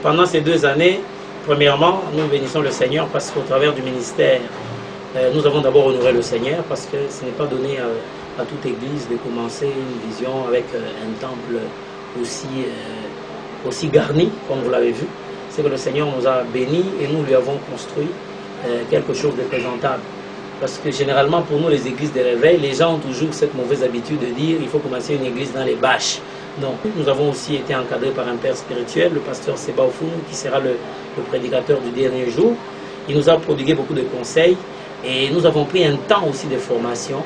pendant ces 2 années, premièrement, nous bénissons le Seigneur parce qu'au travers du ministère, nous avons d'abord honoré le Seigneur parce que ce n'est pas donné à toute église de commencer une vision avec un temple aussi garni, comme vous l'avez vu. C'est que le Seigneur nous a bénis et nous lui avons construit quelque chose de présentable. Parce que généralement, pour nous, les églises de réveil, les gens ont toujours cette mauvaise habitude de dire il faut commencer une église dans les bâches. Non, nous avons aussi été encadrés par un père spirituel, le pasteur Seba Ofoum, qui sera le prédicateur du dernier jour. Il nous a prodigué beaucoup de conseils et nous avons pris un temps aussi de formation.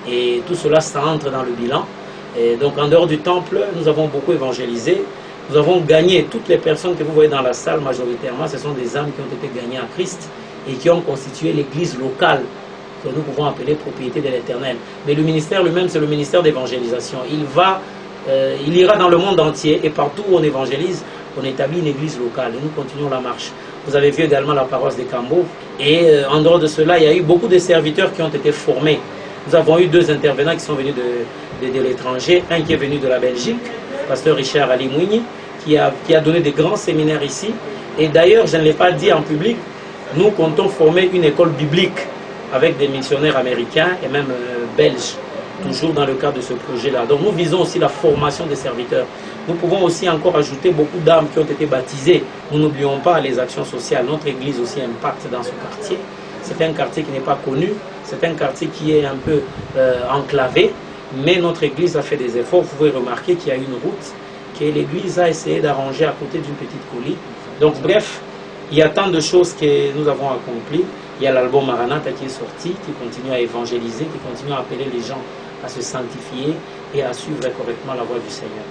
Et tout cela, ça entre dans le bilan. Et donc, en dehors du temple, nous avons beaucoup évangélisé. Nous avons gagné toutes les personnes que vous voyez dans la salle majoritairement. Ce sont des âmes qui ont été gagnées à Christ et qui ont constitué l'église locale que nous pouvons appeler propriété de l'Éternel. Mais le ministère lui-même, c'est le ministère d'évangélisation. Il ira dans le monde entier et partout où on évangélise, on établit une église locale et nous continuons la marche. Vous avez vu également la paroisse de Cambo. Et en dehors de cela, il y a eu beaucoup de serviteurs qui ont été formés. Nous avons eu 2 intervenants qui sont venus de l'étranger. Un qui est venu de la Belgique, pasteur Richard Ali Mouini, qui a donné des grands séminaires ici. Et d'ailleurs, je ne l'ai pas dit en public, nous comptons former une école biblique avec des missionnaires américains et même belges, toujours dans le cadre de ce projet-là. Donc nous visons aussi la formation des serviteurs. Nous pouvons aussi encore ajouter beaucoup d'âmes qui ont été baptisées. Nous n'oublions pas les actions sociales. Notre église aussi impacte dans ce quartier. C'est un quartier qui n'est pas connu, c'est un quartier qui est un peu enclavé, mais notre église a fait des efforts. Vous pouvez remarquer qu'il y a une route que l'église a essayé d'arranger à côté d'une petite colline. Donc bref, il y a tant de choses que nous avons accomplies. Il y a l'album Maranatha qui est sorti, qui continue à évangéliser, qui continue à appeler les gens à se sanctifier et à suivre correctement la voie du Seigneur.